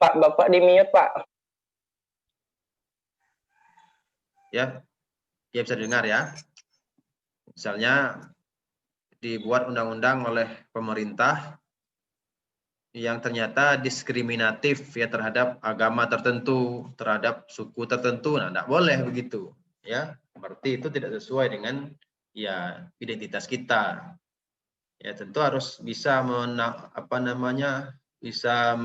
Pak, Bapak di mute, Pak. Ya, ya bisa dengar ya. Misalnya dibuat undang-undang oleh pemerintah yang ternyata diskriminatif ya terhadap agama tertentu, terhadap suku tertentu. Nah, tidak boleh begitu, ya. Berarti itu tidak sesuai dengan ya identitas kita. Ya, tentu harus bisa bisa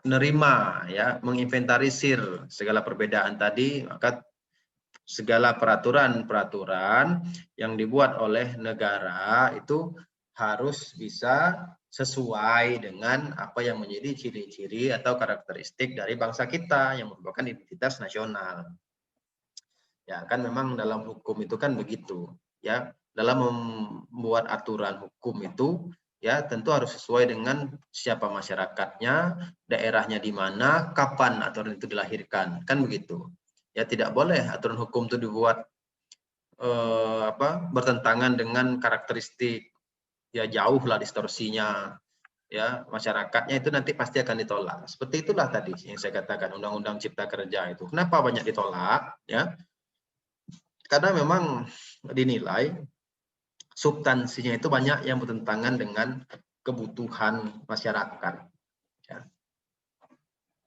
menerima ya, menginventarisir segala perbedaan tadi, maka segala peraturan-peraturan yang dibuat oleh negara itu harus bisa sesuai dengan apa yang menjadi ciri-ciri atau karakteristik dari bangsa kita yang merupakan identitas nasional. Ya, kan memang dalam hukum itu kan begitu, ya. Dalam membuat aturan hukum itu ya tentu harus sesuai dengan siapa masyarakatnya, daerahnya di mana, kapan aturan itu dilahirkan, kan begitu. Ya, tidak boleh aturan hukum itu dibuat bertentangan dengan karakteristik, ya jauh lah distorsinya, ya masyarakatnya itu nanti pasti akan ditolak. Seperti itulah tadi yang saya katakan Undang-Undang Cipta Kerja itu. Kenapa banyak ditolak? Ya, karena memang dinilai substansinya itu banyak yang bertentangan dengan kebutuhan masyarakat. Ya.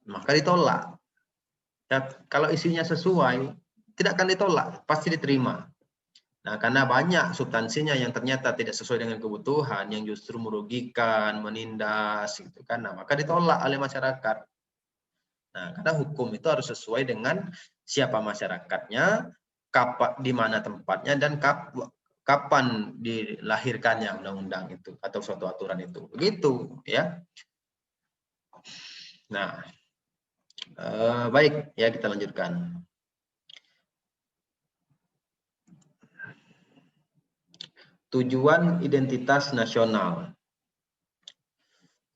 Maka ditolak. Ya, kalau isinya sesuai, tidak akan ditolak, pasti diterima. Nah, karena banyak substansinya yang ternyata tidak sesuai dengan kebutuhan, yang justru merugikan, menindas, gitu kan. Nah, maka ditolak oleh masyarakat. Nah, karena hukum itu harus sesuai dengan siapa masyarakatnya, kapan, di mana tempatnya, dan kapan dilahirkannya undang-undang itu atau suatu aturan itu. Begitu, ya. Nah, baik, ya kita lanjutkan. Tujuan identitas nasional.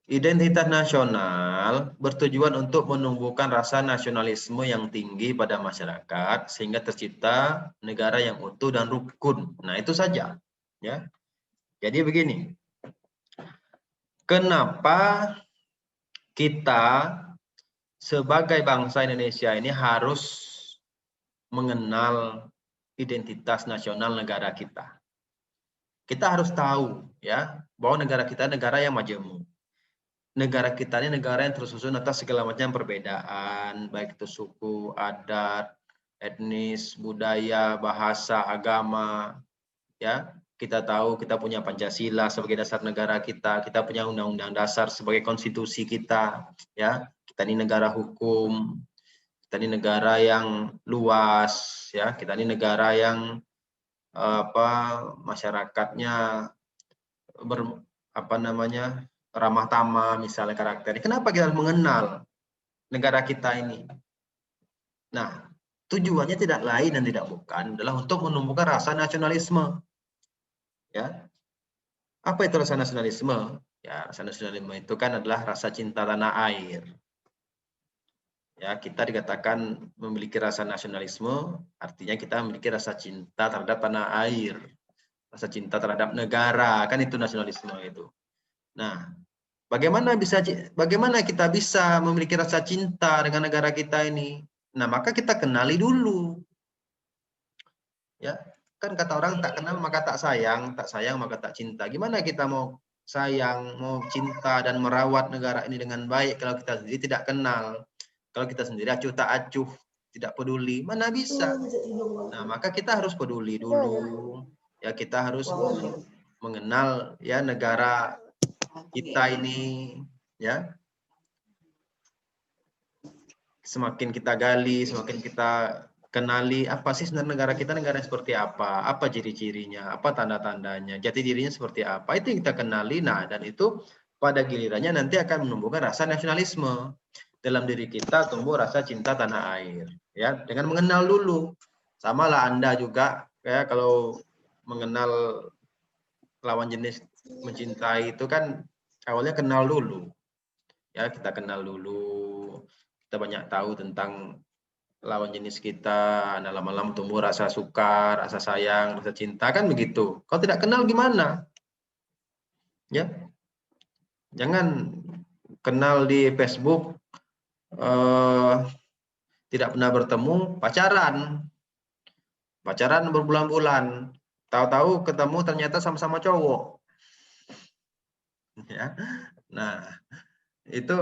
Identitas nasional bertujuan untuk menumbuhkan rasa nasionalisme yang tinggi pada masyarakat sehingga tercipta negara yang utuh dan rukun. Nah, itu saja, ya. Jadi begini. Kenapa kita sebagai bangsa Indonesia ini harus mengenal identitas nasional negara kita? Kita harus tahu ya bahwa negara kita negara yang majemuk. Negara kita ini negara yang tersusun atas segala macam perbedaan, baik itu suku, adat, etnis, budaya, bahasa, agama. Ya, kita tahu kita punya Pancasila sebagai dasar negara kita punya Undang-Undang Dasar sebagai konstitusi kita. Ya, kita ini negara hukum, kita ini negara yang luas. Ya, kita ini negara yang masyarakatnya ramah tamah misalnya karakternya. Kenapa kita harus mengenal negara kita ini? Nah, tujuannya tidak lain dan tidak bukan adalah untuk menumbuhkan rasa nasionalisme. Ya. Apa itu rasa nasionalisme? Ya, rasa nasionalisme itu kan adalah rasa cinta tanah air. Ya, kita dikatakan memiliki rasa nasionalisme, artinya kita memiliki rasa cinta terhadap tanah air, rasa cinta terhadap negara, kan itu nasionalisme itu. Nah, bagaimana kita bisa memiliki rasa cinta dengan negara kita ini? Nah, maka kita kenali dulu. Ya, kan kata orang tak kenal maka tak sayang maka tak cinta. Gimana kita mau sayang, mau cinta dan merawat negara ini dengan baik kalau kita sendiri tidak kenal? Kalau kita sendiri acuh tak acuh, tidak peduli, mana bisa? Nah, maka kita harus peduli dulu. Ya, kita harus mengenal ya negara kita ini, ya. Semakin kita gali, semakin kita kenali apa sih sebenarnya negara seperti apa ciri-cirinya, apa tanda-tandanya, jati dirinya seperti apa, itu yang kita kenali. Nah, dan itu pada gilirannya nanti akan menumbuhkan rasa nasionalisme. Dalam diri kita tumbuh rasa cinta tanah air, ya, dengan mengenal dulu. Samalah Anda juga, ya, kalau mengenal lawan jenis mencintai itu kan awalnya kenal dulu. Ya, kita kenal dulu. Kita banyak tahu tentang lawan jenis kita, nah lama-lama tumbuh rasa suka, rasa sayang, rasa cinta, kan begitu. Kalau tidak kenal gimana? Ya, jangan kenal di Facebook, tidak pernah bertemu, pacaran berbulan-bulan, tahu-tahu ketemu ternyata sama-sama cowok. Ya. Nah, itu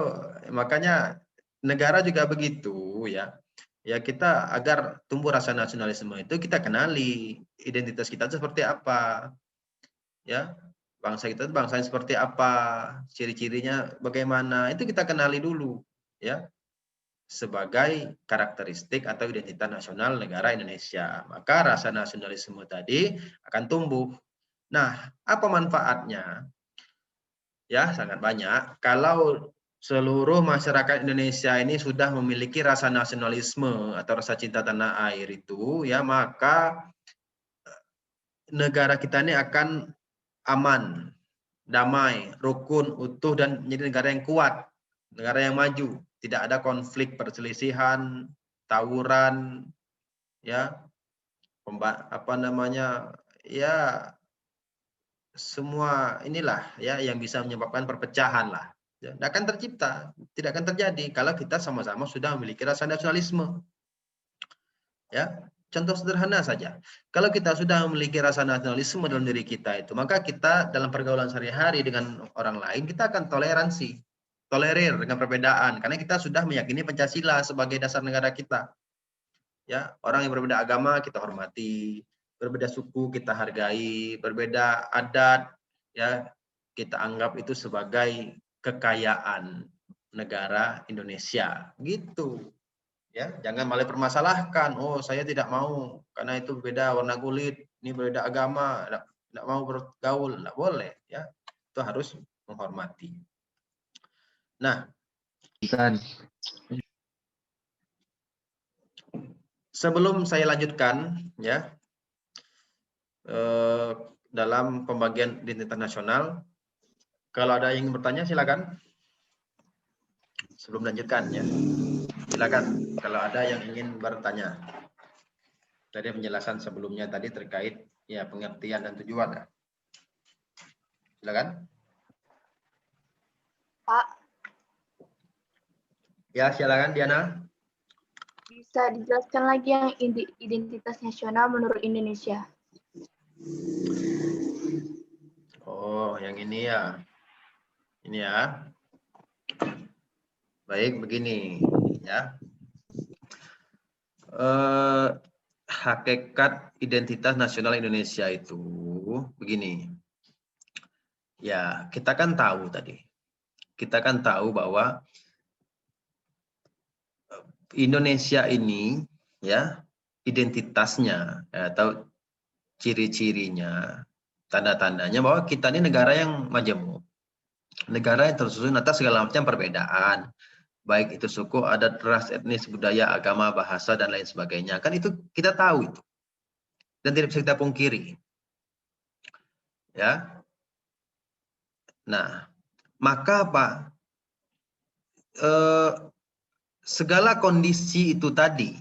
makanya negara juga begitu ya. Ya kita agar tumbuh rasa nasionalisme itu kita kenali identitas kita itu seperti apa. Ya. Bangsa kita itu bangsanya seperti apa, ciri-cirinya bagaimana, itu kita kenali dulu ya. Sebagai karakteristik atau identitas nasional negara Indonesia. Maka rasa nasionalisme tadi akan tumbuh. Nah, apa manfaatnya? Ya, sangat banyak. Kalau seluruh masyarakat Indonesia ini sudah memiliki rasa nasionalisme atau rasa cinta tanah air itu, ya, maka negara kita ini akan aman, damai, rukun, utuh, dan menjadi negara yang kuat, negara yang maju. Tidak ada konflik, perselisihan, tawuran, ya, apa namanya, ya, semua inilah ya yang bisa menyebabkan perpecahan lah. Ya, tidak akan tercipta, tidak akan terjadi kalau kita sama-sama sudah memiliki rasa nasionalisme. Ya, contoh sederhana saja. Kalau kita sudah memiliki rasa nasionalisme dalam diri kita itu, maka kita dalam pergaulan sehari-hari dengan orang lain kita akan toleransi, tolerir dengan perbedaan karena kita sudah meyakini Pancasila sebagai dasar negara kita. Ya, orang yang berbeda agama kita hormati, berbeda suku kita hargai, berbeda adat ya kita anggap itu sebagai kekayaan negara Indonesia gitu. Ya, jangan malah permasalahkan, oh saya tidak mau karena itu berbeda warna kulit, ini berbeda agama, tidak mau bergaul, tidak boleh ya. Itu harus menghormati. Nah, sebelum saya lanjutkan ya dalam pembagian identitas nasional, kalau ada yang ingin bertanya silakan. Sebelum lanjutkan ya, silakan kalau ada yang ingin bertanya dari penjelasan sebelumnya tadi terkait ya pengertian dan tujuan. Silakan. Pak. Ya, silakan Diana. Bisa dijelaskan lagi yang identitas nasional menurut Indonesia? Oh, yang ini ya. Ini ya. Baik, begini ya. Hakikat identitas nasional Indonesia itu begini. Ya, kita kan tahu tadi. Kita kan tahu bahwa Indonesia ini ya identitasnya atau ciri-cirinya, tanda-tandanya bahwa kita ini negara yang majemuk, negara yang tersusun atas segala macam perbedaan, baik itu suku, adat, ras, etnis, budaya, agama, bahasa dan lain sebagainya. Kan itu kita tahu itu dan tidak bisa kita pungkiri, ya. Nah, maka apa? Segala kondisi itu tadi.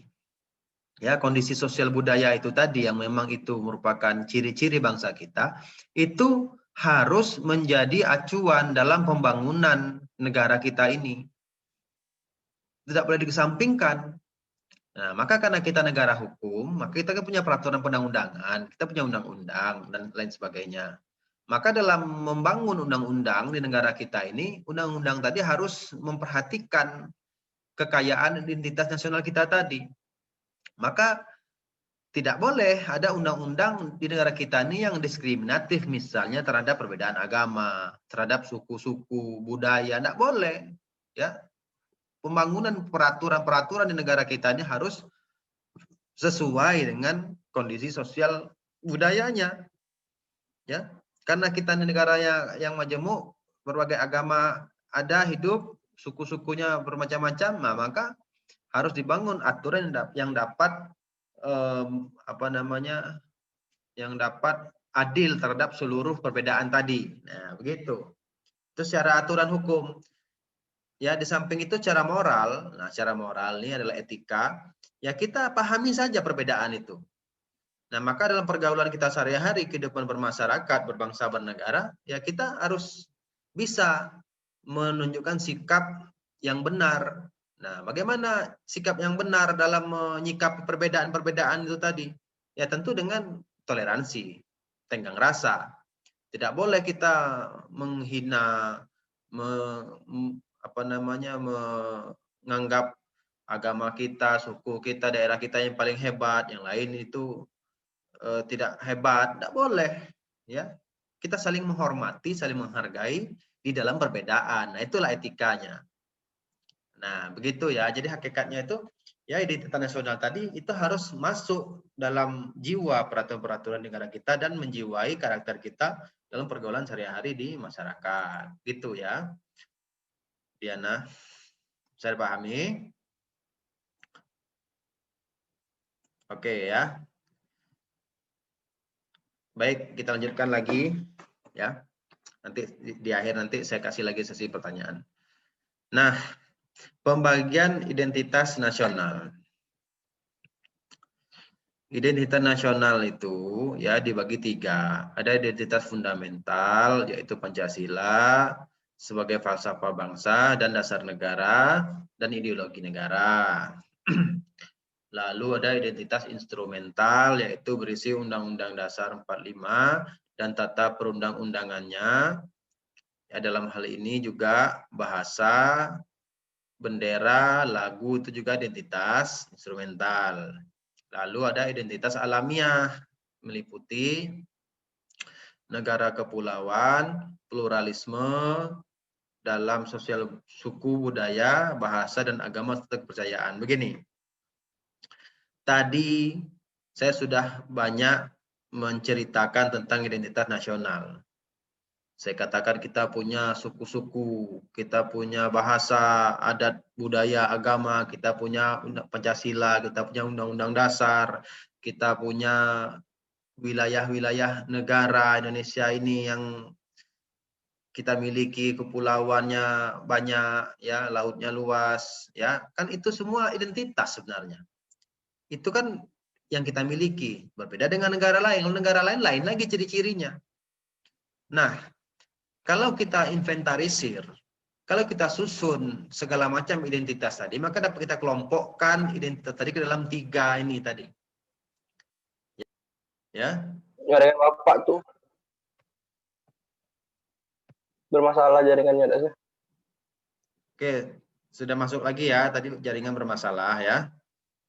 Ya, kondisi sosial budaya itu tadi yang memang itu merupakan ciri-ciri bangsa kita, itu harus menjadi acuan dalam pembangunan negara kita ini. Tidak boleh dikesampingkan. Nah, maka karena kita negara hukum, maka kita kan punya peraturan perundang-undangan, kita punya undang-undang dan lain sebagainya. Maka dalam membangun undang-undang di negara kita ini, undang-undang tadi harus memperhatikan kekayaan identitas nasional kita tadi. Maka tidak boleh ada undang-undang di negara kita ini yang diskriminatif misalnya terhadap perbedaan agama, terhadap suku-suku, budaya, tidak boleh. Ya, pembangunan peraturan-peraturan di negara kita ini harus sesuai dengan kondisi sosial budayanya. Ya, karena kita ini negara yang majemuk, berbagai agama ada hidup, suku-sukunya bermacam-macam, nah, maka harus dibangun aturan yang dapat apa namanya, yang dapat adil terhadap seluruh perbedaan tadi. Nah, begitu. Itu secara aturan hukum. Ya, di samping itu secara moral, nah secara moral ini adalah etika, ya kita pahami saja perbedaan itu. Nah, maka dalam pergaulan kita sehari-hari, kehidupan bermasyarakat, berbangsa, bernegara, ya kita harus bisa menunjukkan sikap yang benar. Nah, bagaimana sikap yang benar dalam menyikapi perbedaan-perbedaan itu tadi? Ya tentu dengan toleransi, tenggang rasa. Tidak boleh kita menghina, menganggap agama kita, suku kita, daerah kita yang paling hebat, yang lain itu tidak hebat. Tidak boleh, ya. Kita saling menghormati, saling menghargai di dalam perbedaan. Nah, itulah etikanya. Nah, begitu ya. Jadi hakikatnya itu ya identitas nasional tadi itu harus masuk dalam jiwa peraturan-peraturan negara kita dan menjiwai karakter kita dalam pergaulan sehari-hari di masyarakat. Gitu ya. Diana, bisa dipahami? Oke ya. Baik, kita lanjutkan lagi ya. Nanti di akhir nanti saya kasih lagi sesi pertanyaan. Nah, pembagian identitas nasional. Identitas nasional itu ya dibagi 3. Ada identitas fundamental yaitu Pancasila sebagai falsafah bangsa dan dasar negara dan ideologi negara. Lalu ada identitas instrumental yaitu berisi Undang-Undang Dasar 45 dan tata perundang-undangannya. Ya, dalam hal ini juga bahasa, bendera, lagu itu juga identitas instrumental. Lalu ada identitas alamiah, meliputi negara kepulauan, pluralisme dalam sosial suku, budaya, bahasa, dan agama serta kepercayaan. Begini, tadi saya sudah banyak menceritakan tentang identitas nasional. Saya katakan kita punya suku-suku, kita punya bahasa, adat, budaya, agama, kita punya Pancasila, kita punya Undang-Undang Dasar, kita punya wilayah-wilayah negara Indonesia ini yang kita miliki, kepulauannya banyak, ya, lautnya luas, ya, kan itu semua identitas sebenarnya. Itu kan yang kita miliki, berbeda dengan negara lain. Kalau negara lain lain lagi ciri-cirinya. Nah, kalau kita inventarisir, kalau kita susun segala macam identitas tadi, maka dapat kita kelompokkan identitas tadi ke dalam 3 ini tadi. Ya. Jaringan Bapak tuh bermasalah jaringannya ada. Oke, sudah masuk lagi ya. Tadi jaringan bermasalah ya.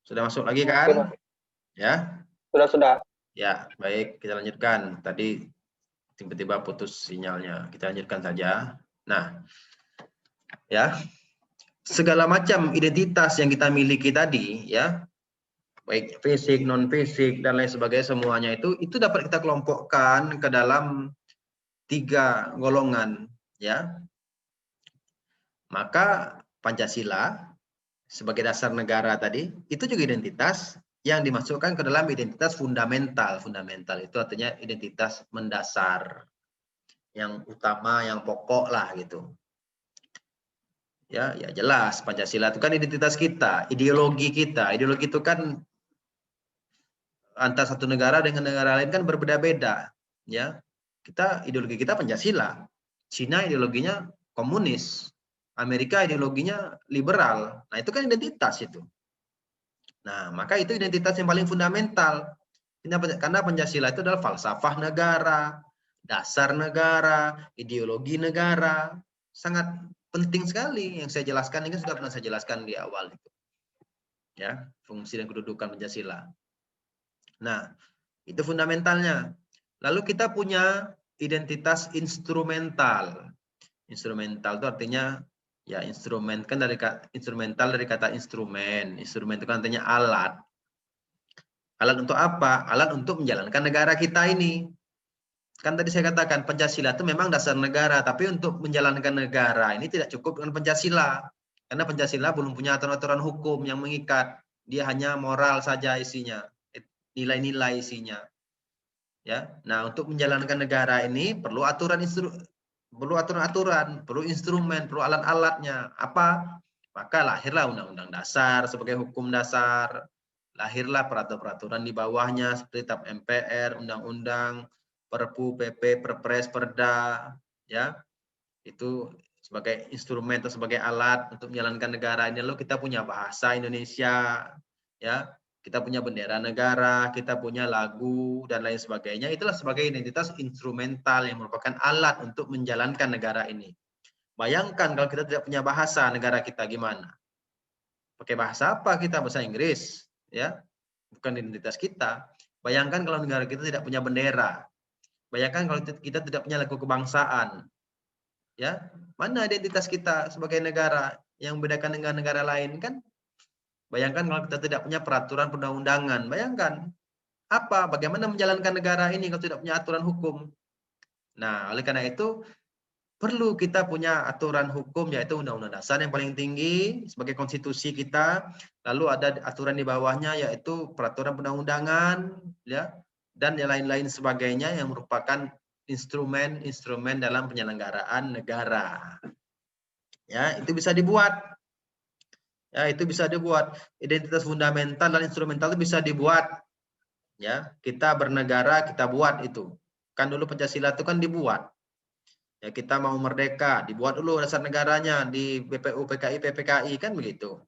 Sudah masuk lagi kan? Ya. Sudah. Ya, baik, kita lanjutkan. Tadi tiba-tiba putus sinyalnya. Kita lanjutkan saja. Nah, ya. Segala macam identitas yang kita miliki tadi, ya. Baik fisik, non fisik dan lain sebagainya, semuanya itu dapat kita kelompokkan ke dalam 3 golongan, ya. Maka Pancasila sebagai dasar negara tadi itu juga identitas yang dimasukkan ke dalam identitas fundamental. Fundamental itu artinya identitas mendasar, yang utama, yang pokok lah gitu. Ya, ya jelas Pancasila itu kan identitas kita, ideologi kita. Ideologi itu kan antara satu negara dengan negara lain kan berbeda-beda, ya. Ideologi kita Pancasila. Cina ideologinya komunis. Amerika ideologinya liberal. Nah, itu kan identitas itu. Nah, maka itu identitas yang paling fundamental. Karena Pancasila itu adalah falsafah negara, dasar negara, ideologi negara. Sangat penting sekali yang saya jelaskan, ini sudah pernah saya jelaskan di awal itu. Ya, fungsi dan kedudukan Pancasila. Nah, itu fundamentalnya. Lalu kita punya identitas instrumental. Instrumental itu artinya ya instrumen kan dari instrumental dari kata instrumen. Instrumen itu kan artinya alat. Alat untuk apa? Alat untuk menjalankan negara kita ini. Kan tadi saya katakan Pancasila itu memang dasar negara, tapi untuk menjalankan negara ini tidak cukup dengan Pancasila. Karena Pancasila belum punya aturan-aturan hukum yang mengikat. Dia hanya moral saja isinya, nilai-nilai isinya. Ya. Nah, untuk menjalankan negara ini perlu aturan-aturan, perlu instrumen, perlu alat-alatnya. Apa? Maka lahirlah Undang-Undang Dasar sebagai hukum dasar. Lahirlah peraturan-peraturan di bawahnya seperti TAP MPR, Undang-Undang, Perpu, PP, Perpres, Perda, ya. Itu sebagai instrumen atau sebagai alat untuk menjalankan negara ini. Lalu kita punya bahasa Indonesia, ya, kita punya bendera negara, kita punya lagu dan lain sebagainya. Itulah sebagai identitas instrumental yang merupakan alat untuk menjalankan negara ini. Bayangkan kalau kita tidak punya bahasa negara kita gimana? Pakai bahasa apa kita? Bahasa Inggris, ya, bukan identitas kita. Bayangkan kalau negara kita tidak punya bendera. Bayangkan kalau kita tidak punya lagu kebangsaan, ya, mana identitas kita sebagai negara yang membedakan dengan negara lain kan? Bayangkan kalau kita tidak punya peraturan perundang-undangan, bayangkan apa? Bagaimana menjalankan negara ini kalau tidak punya aturan hukum? Nah, oleh karena itu perlu kita punya aturan hukum, yaitu Undang-Undang Dasar yang paling tinggi sebagai konstitusi kita. Lalu ada aturan di bawahnya yaitu peraturan perundang-undangan, ya, dan yang lain-lain sebagainya yang merupakan instrumen-instrumen dalam penyelenggaraan negara. Ya, itu bisa dibuat. Ya, itu bisa dibuat. Identitas fundamental dan instrumental itu bisa dibuat. Ya, kita bernegara, kita buat itu. Kan dulu Pancasila itu kan dibuat. Ya, kita mau merdeka, dibuat dulu dasar negaranya di BPU, PKI, PPKI kan begitu.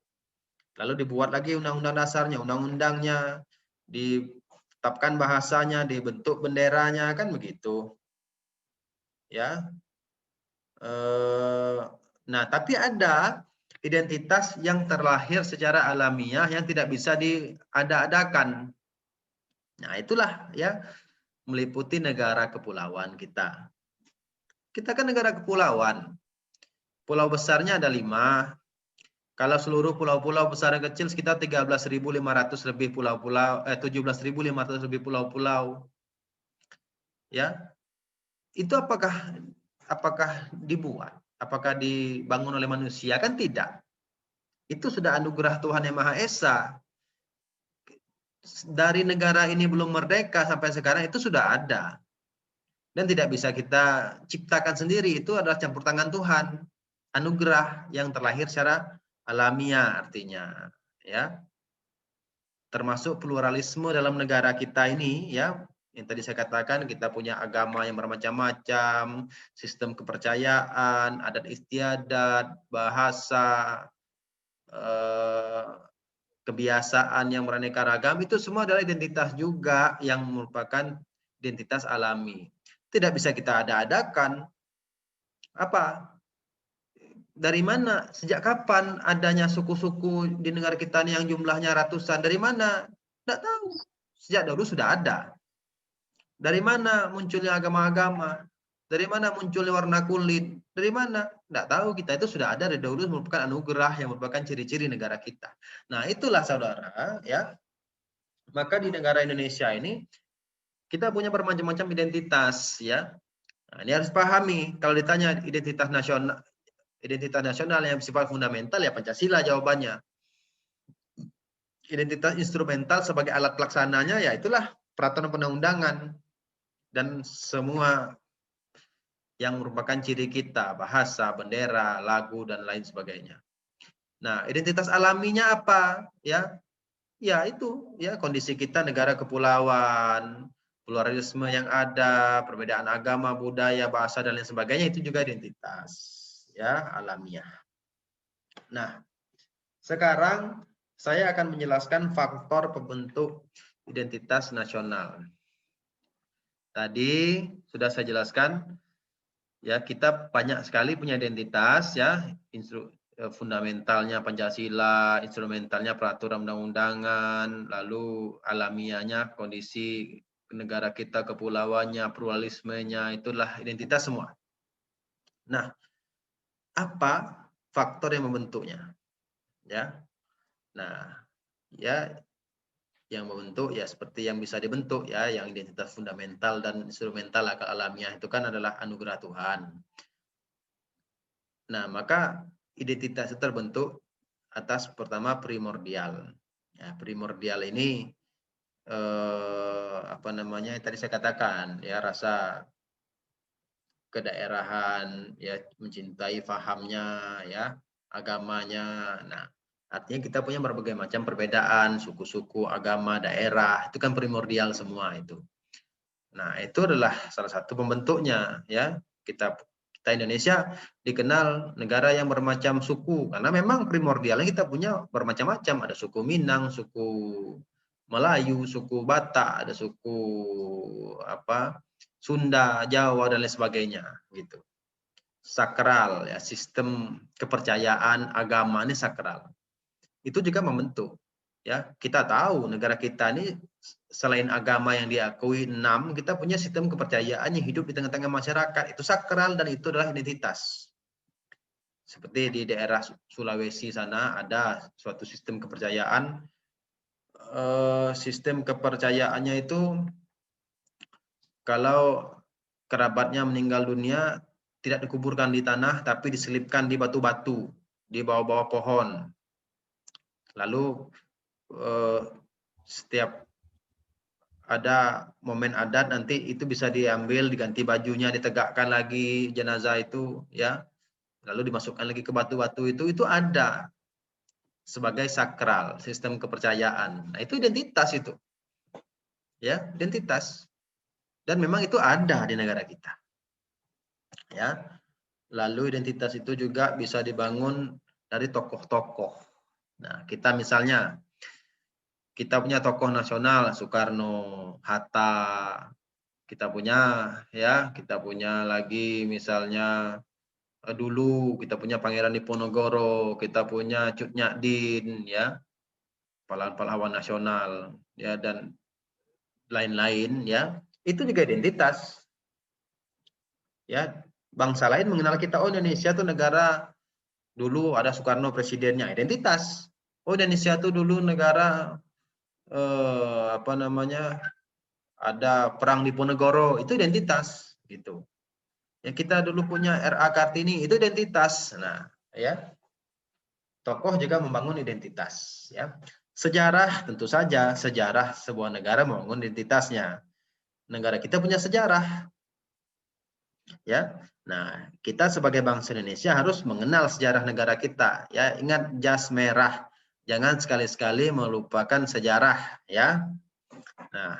Lalu dibuat lagi undang-undang dasarnya, undang-undangnya, ditetapkan bahasanya, dibentuk benderanya kan begitu. Ya. Nah, tapi ada identitas yang terlahir secara alamiah yang tidak bisa diada-adakan. Nah, itulah ya meliputi negara kepulauan kita. Kita kan negara kepulauan. Pulau besarnya ada 5. Kalau seluruh pulau-pulau besar dan kecil sekitar 13.500 lebih pulau-pulau, 17.500 lebih pulau-pulau. Ya. Itu apakah dibuat? Apakah dibangun oleh manusia? Kan tidak. Itu sudah anugerah Tuhan Yang Maha Esa. Dari negara ini belum merdeka sampai sekarang itu sudah ada. Dan tidak bisa kita ciptakan sendiri, itu adalah campur tangan Tuhan. Anugerah yang terlahir secara alamiah artinya, ya. Termasuk pluralisme dalam negara kita ini, ya. Yang tadi saya katakan, kita punya agama yang bermacam-macam, sistem kepercayaan, adat istiadat, bahasa, kebiasaan yang beraneka ragam, itu semua adalah identitas juga yang merupakan identitas alami. Tidak bisa kita ada-adakan. Apa? Dari mana? Sejak kapan adanya suku-suku di negara kita ini yang jumlahnya ratusan? Dari mana? Tidak tahu. Sejak dahulu sudah ada. Dari mana munculnya agama-agama? Dari mana munculnya warna kulit? Dari mana? Tidak tahu, kita itu sudah ada dari dahulu, merupakan anugerah yang merupakan ciri-ciri negara kita. Nah, itulah saudara, ya. Maka di negara Indonesia ini kita punya bermacam-macam identitas, ya. Nah, ini harus pahami. Kalau ditanya identitas nasional yang bersifat fundamental, ya Pancasila jawabannya. Identitas instrumental sebagai alat pelaksananya, ya itulah peraturan perundang-undangan dan semua yang merupakan ciri kita, bahasa, bendera, lagu, dan lain sebagainya. Nah, identitas alaminya apa? Ya, ya itu, ya kondisi kita negara kepulauan, pluralisme yang ada, perbedaan agama, budaya, bahasa, dan lain sebagainya, itu juga identitas, ya, alamiah. Nah, sekarang saya akan menjelaskan faktor pembentuk identitas nasional. Tadi sudah saya jelaskan, ya kita banyak sekali punya identitas, ya fundamentalnya Pancasila, instrumentalnya peraturan undang-undangan, lalu alamiahnya kondisi negara kita, kepulauannya, pluralismenya, itulah identitas semua. Nah, apa faktor yang membentuknya? Ya, nah, ya yang membentuk ya seperti yang bisa dibentuk, ya yang identitas fundamental dan instrumental akal alamiah itu kan adalah anugerah Tuhan. Nah, maka identitas itu terbentuk atas pertama primordial. Ya, primordial ini apa namanya? Tadi saya katakan ya rasa kedaerahan, ya mencintai fahamnya, ya agamanya. Nah, artinya kita punya berbagai macam perbedaan, suku-suku, agama, daerah, itu kan primordial semua itu. Nah, itu adalah salah satu pembentuknya, ya. Kita Kita Indonesia dikenal negara yang bermacam suku, karena memang primordialnya kita punya bermacam-macam. Ada suku Minang, suku Melayu, suku Batak, ada suku Sunda, Jawa, dan lain sebagainya. Gitu. Sakral, ya, sistem kepercayaan agama ini sakral. Itu juga membentuk. Ya, kita tahu negara kita ini selain agama yang diakui 6, kita punya sistem kepercayaan yang hidup di tengah-tengah masyarakat. Itu sakral dan itu adalah identitas. Seperti di daerah Sulawesi sana ada suatu sistem kepercayaan. Sistem kepercayaannya itu kalau kerabatnya meninggal dunia tidak dikuburkan di tanah tapi diselipkan di batu-batu di bawah-bawah pohon. Lalu setiap ada momen adat nanti itu bisa diambil, diganti bajunya, ditegakkan lagi jenazah itu, ya, lalu dimasukkan lagi ke batu-batu itu ada sebagai sakral, sistem kepercayaan. Nah, itu identitas itu, ya, identitas, dan memang itu ada di negara kita, ya. Lalu identitas itu juga bisa dibangun dari tokoh-tokoh. Nah, kita misalnya kita punya tokoh nasional Soekarno, Hatta, kita punya lagi misalnya dulu kita punya Pangeran Diponegoro, kita punya Cut Nyak-Din, ya, pahlawan nasional, ya, dan lain-lain, ya. Itu juga identitas. Ya, bangsa lain mengenal kita, oh Indonesia tuh negara dulu ada Soekarno presidennya, identitas. Oh Indonesia tuh dulu negara ada perang Diponegoro, itu identitas gitu. Ya, kita dulu punya R.A. Kartini, itu identitas. Nah, ya. Tokoh juga membangun identitas, ya. Sejarah tentu saja, sejarah sebuah negara membangun identitasnya. Negara kita punya sejarah. Ya. Nah, kita sebagai bangsa Indonesia harus mengenal sejarah negara kita, ya. Ingat jas merah. Jangan sekali-sekali melupakan sejarah, ya. Nah,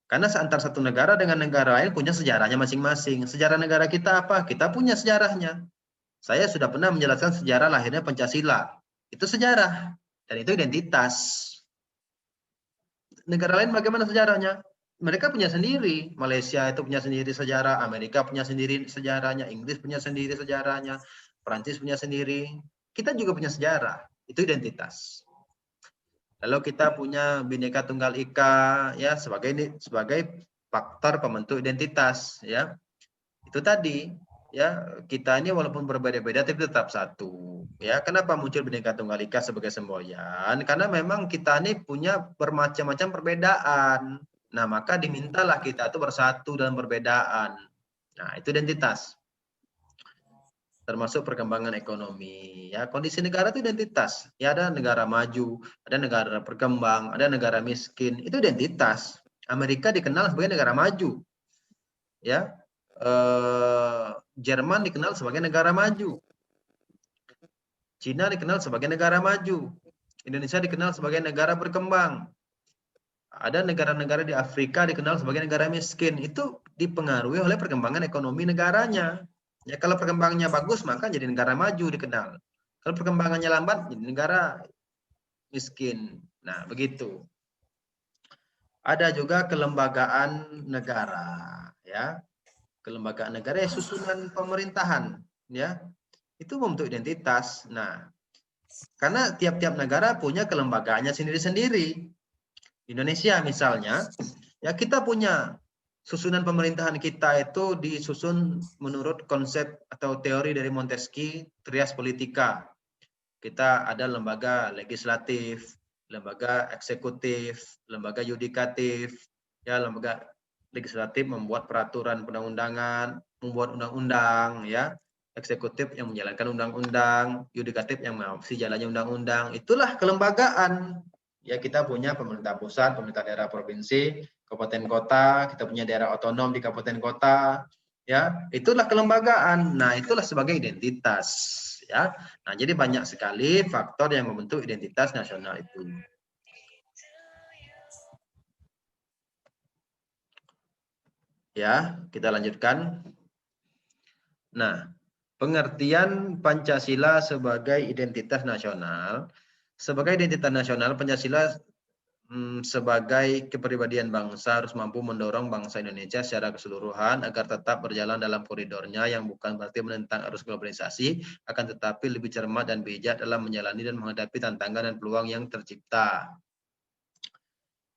karena antara satu negara dengan negara lain punya sejarahnya masing-masing. Sejarah negara kita apa? Kita punya sejarahnya. Saya sudah pernah menjelaskan sejarah lahirnya Pancasila. Itu sejarah. Dan itu identitas. Negara lain bagaimana sejarahnya? Mereka punya sendiri. Malaysia itu punya sendiri sejarah. Amerika punya sendiri sejarahnya. Inggris punya sendiri sejarahnya. Perancis punya sendiri. Kita juga punya sejarah. Itu identitas. Lalu kita punya Bhinneka Tunggal Ika, ya, sebagai faktor pembentuk identitas, ya. Itu tadi, ya, kita ini walaupun berbeda-beda tapi tetap satu, ya. Kenapa muncul Bhinneka Tunggal Ika sebagai semboyan? Karena memang kita ini punya bermacam-macam perbedaan. Nah, maka dimintalah kita itu bersatu dalam perbedaan. Nah, itu identitas. Termasuk perkembangan ekonomi, ya. Kondisi negara itu identitas. Ya, ada negara maju, ada negara berkembang, ada negara miskin. Itu identitas. Amerika dikenal sebagai negara maju, ya. Jerman dikenal sebagai negara maju. Cina dikenal sebagai negara maju. Indonesia dikenal sebagai negara berkembang. Ada negara-negara di Afrika dikenal sebagai negara miskin. Itu dipengaruhi oleh perkembangan ekonomi negaranya. Ya, kalau perkembangannya bagus maka jadi negara maju dikenal. Kalau perkembangannya lambat jadi negara miskin. Nah, begitu. Ada juga kelembagaan negara, ya. Kelembagaan negara ya susunan pemerintahan, ya. Itu membentuk identitas. Nah, karena tiap-tiap negara punya kelembagaannya sendiri-sendiri. Indonesia misalnya, ya kita punya susunan pemerintahan kita itu disusun menurut konsep atau teori dari Montesquieu, Trias Politica. Kita ada lembaga legislatif, lembaga eksekutif, lembaga yudikatif. Ya, lembaga legislatif membuat peraturan perundang-undangan, membuat undang-undang, ya. Eksekutif yang menjalankan undang-undang, yudikatif yang mengawasi jalannya undang-undang. Itulah kelembagaan. Ya, kita punya pemerintah pusat, pemerintah daerah provinsi, kabupaten kota, kita punya daerah otonom di kabupaten kota, ya. Itulah kelembagaan. Nah, itulah sebagai identitas, ya. Nah, jadi banyak sekali faktor yang membentuk identitas nasional itu. Ya, kita lanjutkan. Nah, pengertian Pancasila sebagai identitas nasional. Sebagai identitas nasional, Pancasila sebagai kepribadian bangsa harus mampu mendorong bangsa Indonesia secara keseluruhan agar tetap berjalan dalam koridornya yang bukan berarti menentang arus globalisasi, akan tetapi lebih cermat dan bijak dalam menjalani dan menghadapi tantangan dan peluang yang tercipta.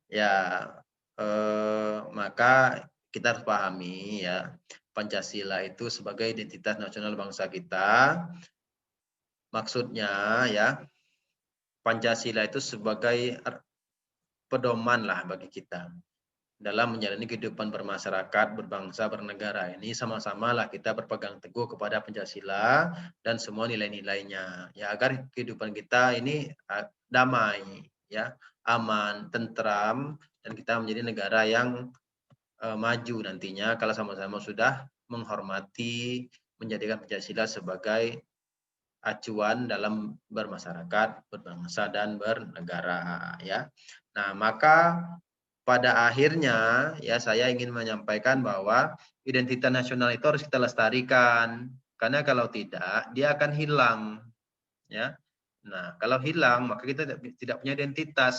Ya, maka kita harus pahami ya, Pancasila itu sebagai identitas nasional bangsa kita. Maksudnya ya, Pancasila itu sebagai pedoman lah bagi kita dalam menjalani kehidupan bermasyarakat, berbangsa, bernegara. Ini sama-sama lah kita berpegang teguh kepada Pancasila dan semua nilai-nilainya, ya, agar kehidupan kita ini damai, ya, aman, tentram, dan kita menjadi negara yang maju nantinya kalau sama-sama sudah menghormati, menjadikan Pancasila sebagai acuan dalam bermasyarakat, berbangsa, dan bernegara, ya. Nah, maka pada akhirnya ya saya ingin menyampaikan bahwa identitas nasional itu harus kita lestarikan, karena kalau tidak dia akan hilang, ya. Nah, kalau hilang maka kita tidak punya identitas.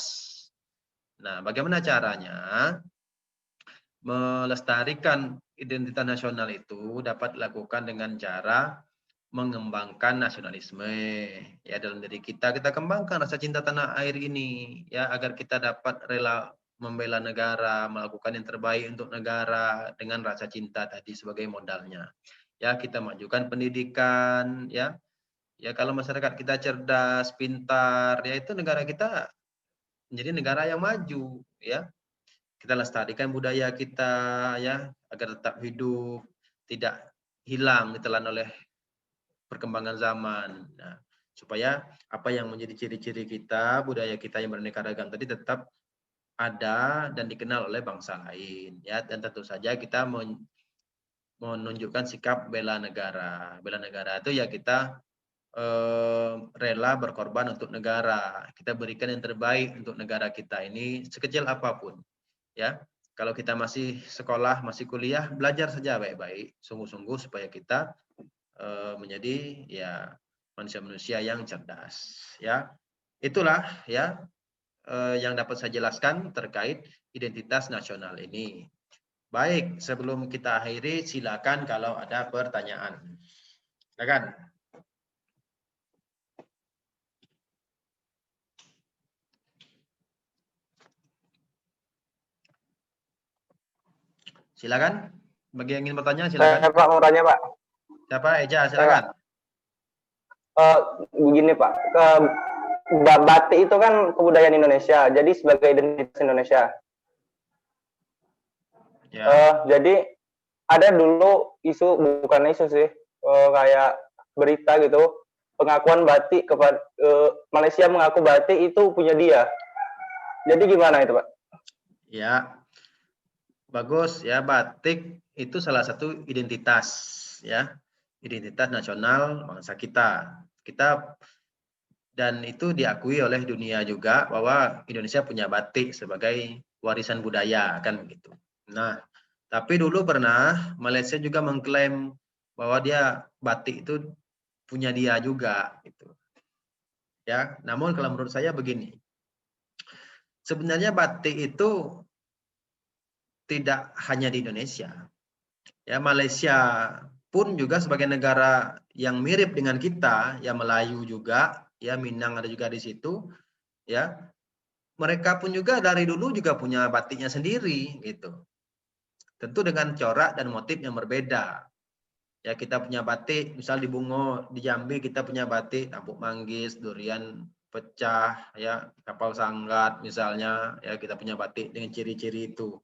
Nah, bagaimana caranya melestarikan identitas nasional itu dapat dilakukan dengan cara mengembangkan nasionalisme ya dalam diri kita. Kita kembangkan rasa cinta tanah air ini ya, agar kita dapat rela membela negara, melakukan yang terbaik untuk negara dengan rasa cinta tadi sebagai modalnya. Ya, kita majukan pendidikan ya. Ya, kalau masyarakat kita cerdas, pintar, ya itu negara kita menjadi negara yang maju ya. Kita lestarikan budaya kita ya agar tetap hidup, tidak hilang ditelan oleh perkembangan zaman. Nah, supaya apa yang menjadi ciri-ciri kita, budaya kita yang beraneka ragam tadi tetap ada dan dikenal oleh bangsa lain, ya. Dan tentu saja kita menunjukkan sikap bela negara. Bela negara itu ya kita rela berkorban untuk negara. Kita berikan yang terbaik untuk negara kita ini sekecil apapun, ya. Kalau kita masih sekolah, masih kuliah, belajar saja baik-baik, sungguh-sungguh supaya kita menjadi ya manusia-manusia yang cerdas, ya. Itulah ya yang dapat saya jelaskan terkait identitas nasional ini. Baik, sebelum kita akhiri silakan kalau ada pertanyaan. Silakan. Silakan. Bagi yang ingin bertanya silakan. Pak mau tanya Pak. Siapa? Eja, silakan. Begini Pak, batik itu kan kebudayaan Indonesia, jadi sebagai identitas Indonesia. Ya. Jadi ada dulu isu, bukan isu sih, kayak berita gitu, pengakuan batik kepada Malaysia mengaku batik itu punya dia. Jadi gimana itu Pak? Ya, bagus ya, batik itu salah satu identitas ya, identitas nasional bangsa kita. Dan itu diakui oleh dunia juga bahwa Indonesia punya batik sebagai warisan budaya kan begitu. Nah, tapi dulu pernah Malaysia juga mengklaim bahwa dia batik itu punya dia juga gitu. Ya, namun kalau menurut saya begini. Sebenarnya batik itu tidak hanya di Indonesia. Ya, Malaysia pun juga sebagai negara yang mirip dengan kita, ya Melayu juga, ya Minang ada juga di situ, ya. Mereka pun juga dari dulu juga punya batiknya sendiri gitu. Tentu dengan corak dan motif yang berbeda. Ya, kita punya batik, misal di Bungo, di Jambi kita punya batik Tampuk Manggis, Durian Pecah, ya Kapal Sanggat misalnya, ya kita punya batik dengan ciri-ciri itu.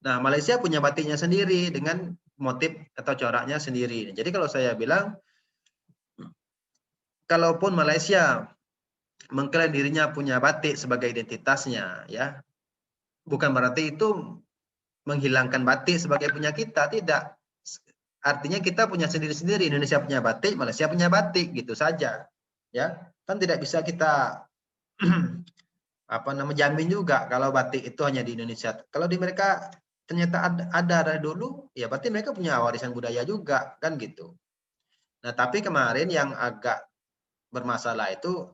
Nah, Malaysia punya batiknya sendiri dengan motif atau coraknya sendiri. Jadi kalau saya bilang, kalaupun Malaysia mengklaim dirinya punya batik sebagai identitasnya, ya, bukan berarti itu menghilangkan batik sebagai punya kita, tidak. Artinya kita punya sendiri-sendiri. Indonesia punya batik, Malaysia punya batik, gitu saja. Ya, kan tidak bisa kita jamin juga kalau batik itu hanya di Indonesia. Kalau di mereka ternyata ada dari dulu, ya berarti mereka punya warisan budaya juga, kan gitu. Nah, tapi kemarin yang agak bermasalah itu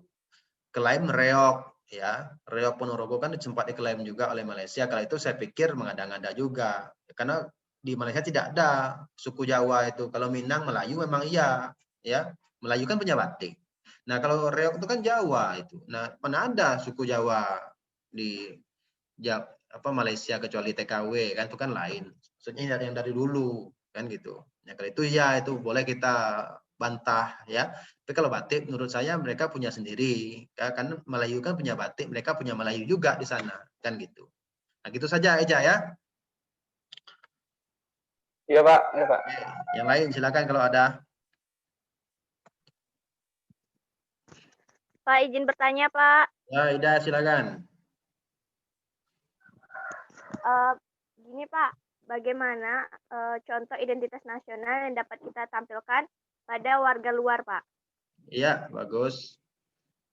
klaim reog, ya. Reog Ponorogo kan sempat diklaim juga oleh Malaysia. Kalau itu saya pikir mengada-ngada juga. Karena di Malaysia tidak ada suku Jawa itu. Kalau Minang, Melayu memang iya, ya. Melayu kan punya batik. Nah, kalau reog itu kan Jawa itu. Nah, mana ada suku Jawa di Malaysia kecuali TKW kan, itu kan lain. Maksudnya yang dari dulu kan gitu. Nah, kalau itu ya itu boleh kita bantah ya. Tapi kalau batik menurut saya mereka punya sendiri. Ya, kan Melayu kan punya batik, mereka punya Melayu juga di sana kan gitu. Nah, gitu saja Eja ya. Iya Pak, iya Pak. Yang lain silakan kalau ada. Pak, izin bertanya, Pak. Ya, Ida silakan. Gini Pak, bagaimana contoh identitas nasional yang dapat kita tampilkan pada warga luar, Pak? Iya, bagus.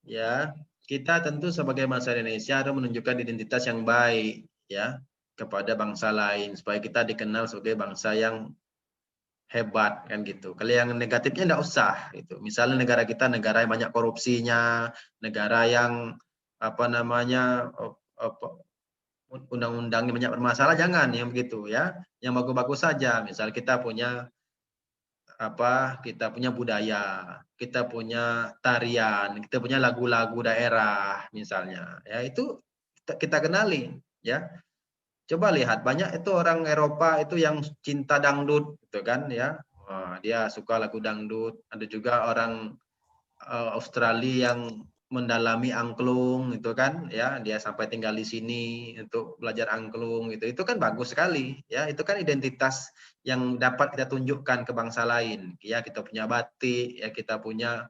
Ya, kita tentu sebagai bangsa Indonesia harus menunjukkan identitas yang baik ya kepada bangsa lain supaya kita dikenal sebagai bangsa yang hebat kan gitu. Kalau yang negatifnya enggak usah gitu. Misalnya negara kita negara yang banyak korupsinya, negara yang undang-undangnya banyak bermasalah, jangan yang begitu ya. Yang bagus-bagus saja. Misal kita punya kita punya budaya, kita punya tarian, kita punya lagu-lagu daerah misalnya. Ya itu kita kenali ya. Coba lihat banyak itu orang Eropa itu yang cinta dangdut gitu kan ya. Dia suka lagu dangdut. Ada juga orang Australia yang mendalami angklung itu kan ya, dia sampai tinggal di sini untuk belajar angklung gitu. Itu kan bagus sekali ya. Itu kan identitas yang dapat kita tunjukkan ke bangsa lain. Ya, kita punya batik, ya kita punya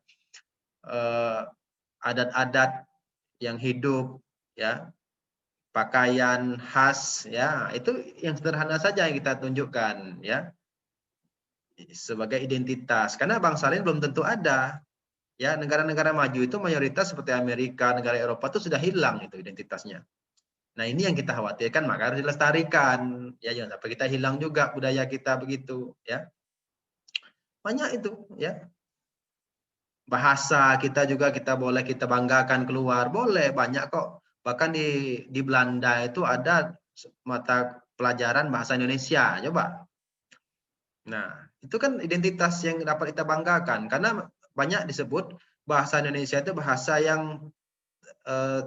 adat-adat yang hidup ya. Pakaian khas ya, itu yang sederhana saja yang kita tunjukkan ya. Sebagai identitas. Karena bangsa lain belum tentu ada. Ya, negara-negara maju itu mayoritas seperti Amerika, negara Eropa itu sudah hilang itu identitasnya. Nah, ini yang kita khawatirkan, maka harus dilestarikan. Ya, jangan sampai kita hilang juga budaya kita begitu, ya. Banyak itu, ya. Bahasa kita juga kita boleh kita banggakan keluar, boleh banyak kok. Bahkan di Belanda itu ada mata pelajaran bahasa Indonesia, coba. Nah, itu kan identitas yang dapat kita banggakan karena banyak disebut bahasa Indonesia itu bahasa yang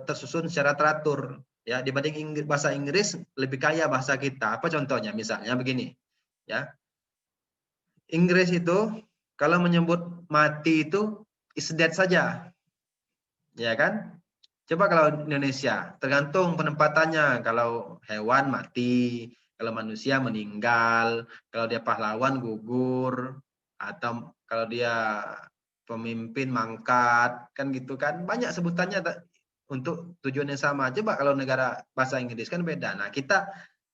tersusun secara teratur ya, dibanding bahasa Inggris lebih kaya bahasa kita. Apa contohnya? Misalnya begini ya, Inggris itu kalau menyebut mati itu is dead saja ya kan. Coba kalau Indonesia tergantung penempatannya, kalau hewan mati, kalau manusia meninggal, kalau dia pahlawan gugur, atau kalau dia pemimpin mangkat, kan gitu kan. Banyak sebutannya untuk tujuan yang sama. Coba kalau negara bahasa Inggris kan beda. Nah, kita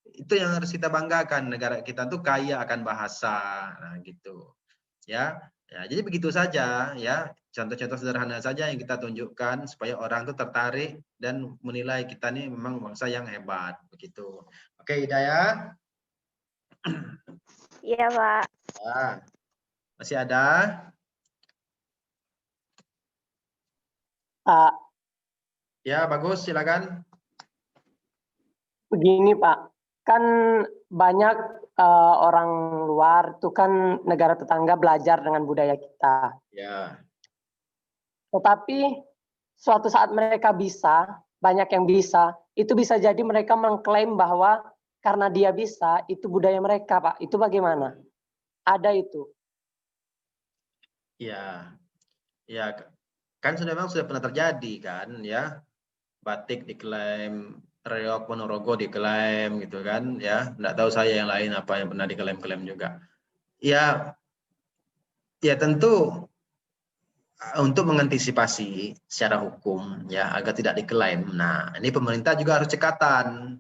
itu yang harus kita banggakan, negara kita tuh kaya akan bahasa. Nah, gitu. Ya. Ya, jadi begitu saja ya. Contoh-contoh sederhana saja yang kita tunjukkan supaya orang tuh tertarik dan menilai kita nih memang bangsa yang hebat begitu. Oke, Hidayah. Iya, Pak. Ya. Masih ada? Pak, Ya, bagus, silakan. begini Pak, kan banyak orang luar itu kan negara tetangga belajar dengan budaya kita. Ya. Tetapi suatu saat mereka bisa, banyak yang bisa, itu bisa jadi mereka mengklaim bahwa karena dia bisa, itu budaya mereka Pak. Itu bagaimana? Ada itu. Ya. Ya, kan memang sudah pernah terjadi kan ya. Batik diklaim, reog Ponorogo diklaim gitu kan ya. Enggak tahu saya yang lain apa yang pernah diklaim-klaim juga. Ya, ya tentu untuk mengantisipasi secara hukum ya agar tidak diklaim. Nah, ini pemerintah juga harus cekatan.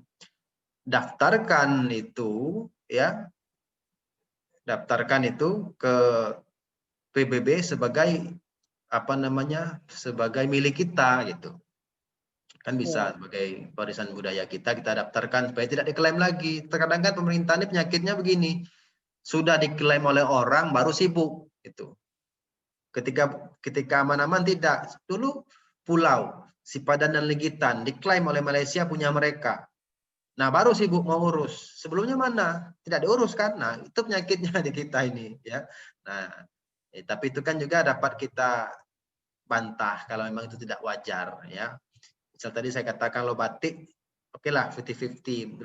Daftarkan itu ya. Daftarkan itu ke PBB sebagai sebagai milik kita gitu. Kan bisa sebagai warisan budaya kita daftarkan supaya tidak diklaim lagi. Terkadang kan pemerintah ini penyakitnya begini, sudah diklaim oleh orang baru sibuk gitu. Ketika aman-aman tidak. Dulu pulau Sipadan dan Legitan diklaim oleh Malaysia punya mereka. Nah, baru sibuk mau urus. Sebelumnya mana? Tidak diurus kan? Nah, itu penyakitnya di kita ini, ya. Nah, tapi itu kan juga dapat kita bantah kalau memang itu tidak wajar, ya. Misal tadi saya katakan kalau batik, oke lah 50-50.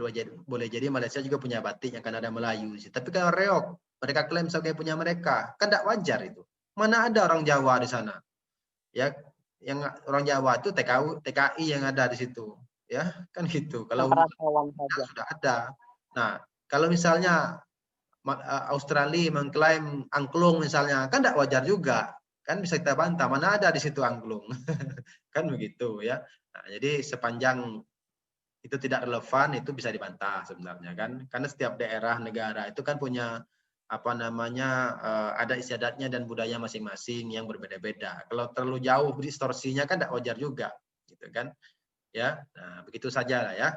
Boleh jadi Malaysia juga punya batik yang kan ada Melayu. Tapi kalau reog, mereka klaim sebagai punya mereka, kan tidak wajar itu. Mana ada orang Jawa di sana? Ya, yang orang Jawa itu TKI yang ada di situ. Ya, kan gitu. Kalau sudah ada. Nah, kalau misalnya Australia mengklaim angklung misalnya, kan tidak wajar juga. Kan bisa kita bantah, mana ada di situ angklung. Kan begitu ya. Nah, jadi sepanjang itu tidak relevan, itu bisa dibantah sebenarnya kan. Karena setiap daerah, negara itu kan punya ada istiadatnya dan budaya masing-masing yang berbeda-beda. Kalau terlalu jauh distorsinya kan tidak wajar juga. Gitu kan. Ya, nah begitu saja lah ya,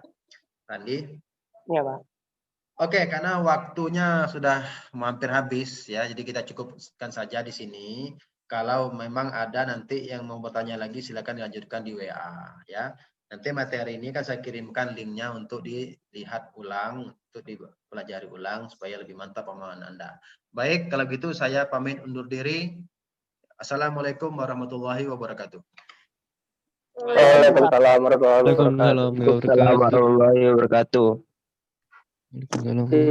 Randi. Ya, Pak. Oke, karena waktunya sudah hampir habis ya, jadi kita cukupkan saja di sini. Kalau memang ada nanti yang mau bertanya lagi, silakan dilanjutkan di WA ya. Nanti materi ini kan saya kirimkan linknya untuk dilihat ulang, untuk dipelajari ulang supaya lebih mantap pemahaman Anda. Baik, kalau gitu saya pamit undur diri. Assalamualaikum warahmatullahi wabarakatuh. Waalaikumsalam warahmatullahi wabarakatuh. Waalaikumsalam warahmatullahi wabarakatuh. Waalaikumsalam.